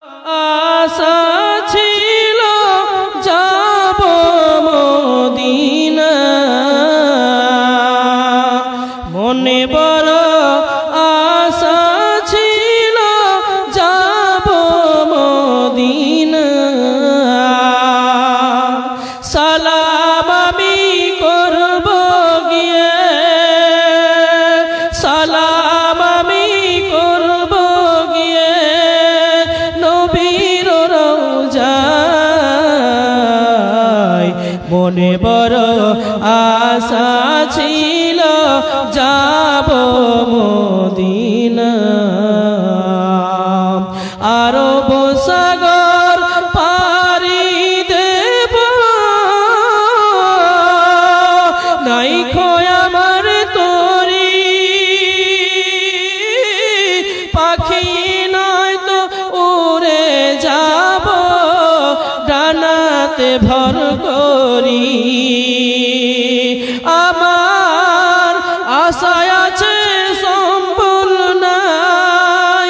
আশা ছিল যাব মদিনা, মনে বড় আশা ছিল যাব মদিনা। সালাম আমি করব গিয়ে, সালাম আমি করব গিয়ে নবীর রওজায়, মনে বড় আশা ছিল যাব মদিনা। আরব সাগর পাড়ি দেব, নাই খোয় আমার তরি, পাখি নয় তো উড়ে যাব ডানাতে ভর করি। আমার আশায় আছে সম্বল নাই,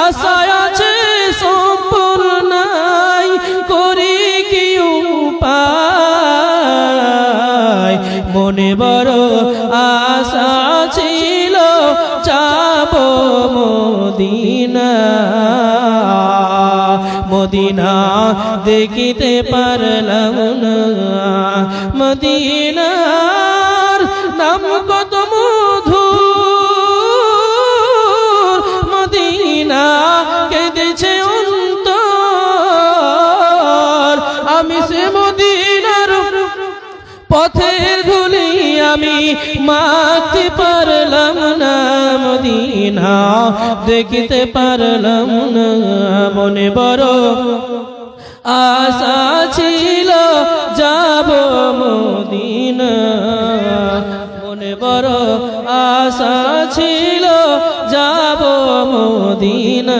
আশায় আছে সম্বল নাই, করি কি উপায়, মনে বড় আশা ছিল যাব মদিনা। মদিনা দেখিতে পারলাম না, মদিনার নাম কত মধুর, মদিনা কেঁদেছে অন্তর। আমি সে মদিনার পথের ধুলি আমি মাখতে পারলাম না, মদিনা দেখিতে পারলাম না। মনে বড় আশা ছিল যাব মদিনা, মনে বড় আশা ছিল যাব মদিনা।